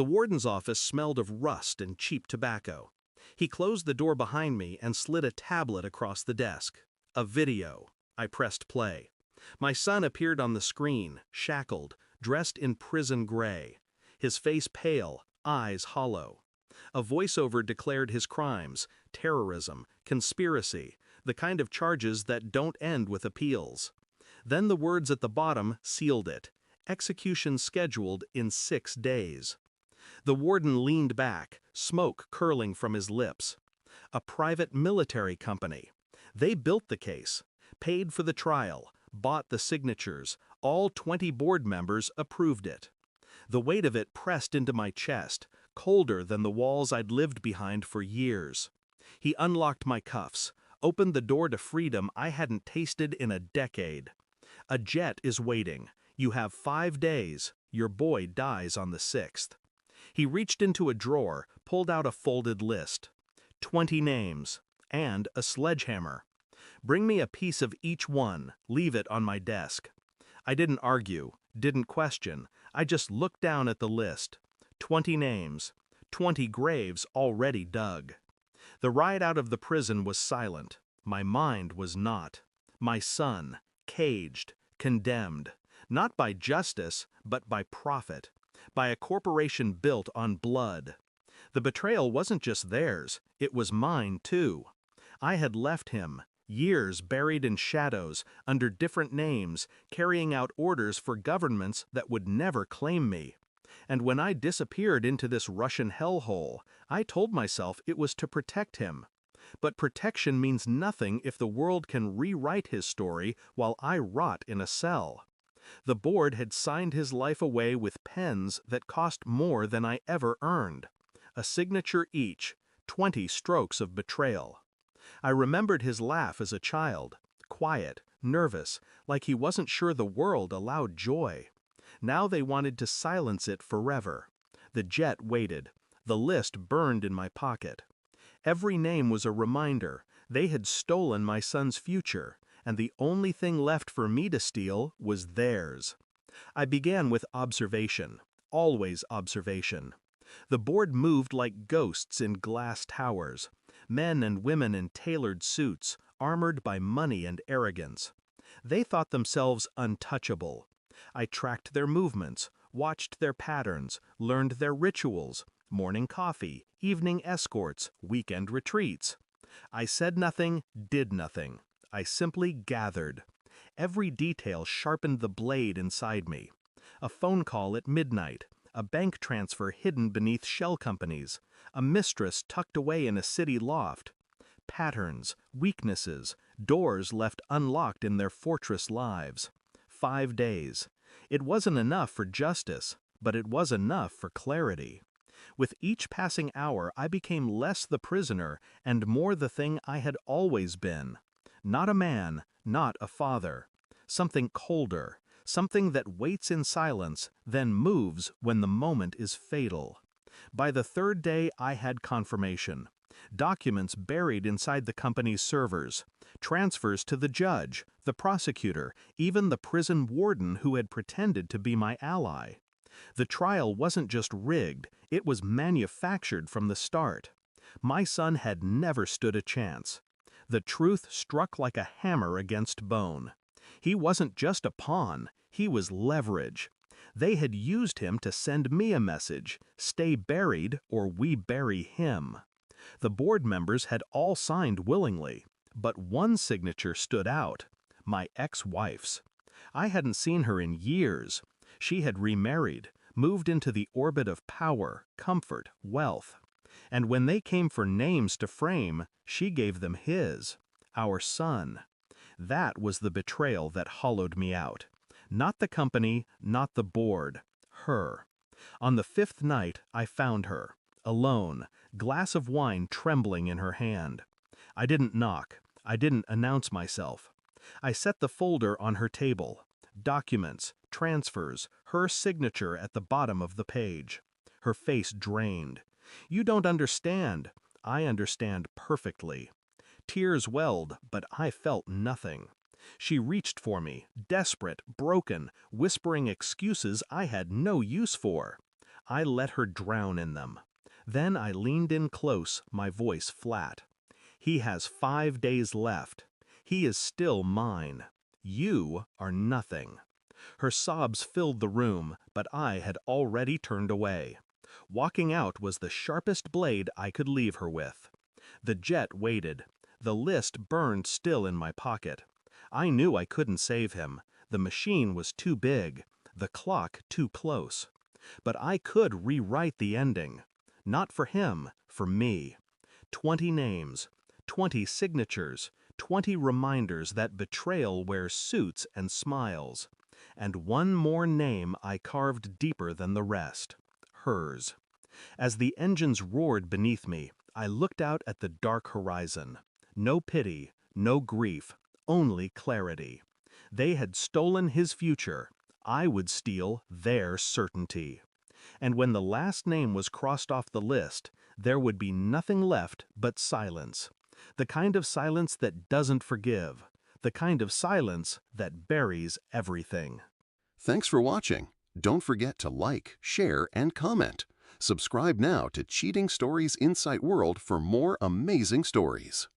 The warden's office smelled of rust and cheap tobacco. He closed the door behind me and slid a tablet across the desk. A video. I pressed play. My son appeared on the screen, shackled, dressed in prison gray. His face pale, eyes hollow. A voiceover declared his crimes: terrorism, conspiracy, the kind of charges that don't end with appeals. Then the words at the bottom sealed it: execution scheduled in 6 days. The warden leaned back, smoke curling from his lips. A private military company. They built the case, paid for the trial, bought the signatures. All 20 board members approved it. The weight of it pressed into my chest, colder than the walls I'd lived behind for years. He unlocked my cuffs, opened the door to freedom I hadn't tasted in a decade. A jet is waiting. You have 5 days. Your boy dies on the 6th. He reached into a drawer, pulled out a folded list. 20 names. And a sledgehammer. Bring me a piece of each one, leave it on my desk. I didn't argue, didn't question, I just looked down at the list. 20 names. 20 graves already dug. The ride out of the prison was silent. My mind was not. My son, caged, condemned, not by justice, but by profit, by a corporation built on blood. The betrayal wasn't just theirs, it was mine too. I had left him, years buried in shadows, under different names, carrying out orders for governments that would never claim me. And when I disappeared into this Russian hellhole, I told myself it was to protect him. But protection means nothing if the world can rewrite his story while I rot in a cell. The board had signed his life away with pens that cost more than I ever earned. A signature each, 20 strokes of betrayal. I remembered his laugh as a child, quiet, nervous, like he wasn't sure the world allowed joy. Now they wanted to silence it forever. The jet waited. The list burned in my pocket. Every name was a reminder. They had stolen my son's future, and the only thing left for me to steal was theirs. I began with observation, always observation. The board moved like ghosts in glass towers, men and women in tailored suits, armored by money and arrogance. They thought themselves untouchable. I tracked their movements, watched their patterns, learned their rituals: morning coffee, evening escorts, weekend retreats. I said nothing, did nothing. I simply gathered. Every detail sharpened the blade inside me. A phone call at midnight, a bank transfer hidden beneath shell companies, a mistress tucked away in a city loft. Patterns, weaknesses, doors left unlocked in their fortress lives. 5 days. It wasn't enough for justice, but it was enough for clarity. With each passing hour, I became less the prisoner and more the thing I had always been. Not a man, not a father. Something colder, something that waits in silence, then moves when the moment is fatal. By the 3rd day, I had confirmation. Documents buried inside the company's servers. Transfers to the judge, the prosecutor, even the prison warden who had pretended to be my ally. The trial wasn't just rigged, it was manufactured from the start. My son had never stood a chance. The truth struck like a hammer against bone. He wasn't just a pawn, he was leverage. They had used him to send me a message: stay buried or we bury him. The board members had all signed willingly, but one signature stood out: my ex-wife's. I hadn't seen her in years. She had remarried, moved into the orbit of power, comfort, wealth. And when they came for names to frame, she gave them his, our son. That was the betrayal that hollowed me out. Not the company, not the board, her. On the 5th night, I found her, alone, glass of wine trembling in her hand. I didn't knock. I didn't announce myself. I set the folder on her table. Documents, transfers, her signature at the bottom of the page. Her face drained. You don't understand. I understand perfectly. Tears welled, but I felt nothing. She reached for me, desperate, broken, whispering excuses I had no use for. I let her drown in them. Then I leaned in close, my voice flat. He has 5 days left. He is still mine. You are nothing. Her sobs filled the room, but I had already turned away. Walking out was the sharpest blade I could leave her with. The jet waited. The list burned still in my pocket. I knew I couldn't save him. The machine was too big, the clock too close. But I could rewrite the ending. Not for him, for me. 20 names, 20 signatures, 20 reminders that betrayal wears suits and smiles. And one more name I carved deeper than the rest. Hers. As the engines roared beneath me, I looked out at the dark horizon. No pity, no grief, only clarity. They had stolen his future. I would steal their certainty. And when the last name was crossed off the list, there would be nothing left but silence. The kind of silence that doesn't forgive. The kind of silence that buries everything. Thanks for watching. Don't forget to like, share, and comment. Subscribe now to Cheating Stories Insight World for more amazing stories.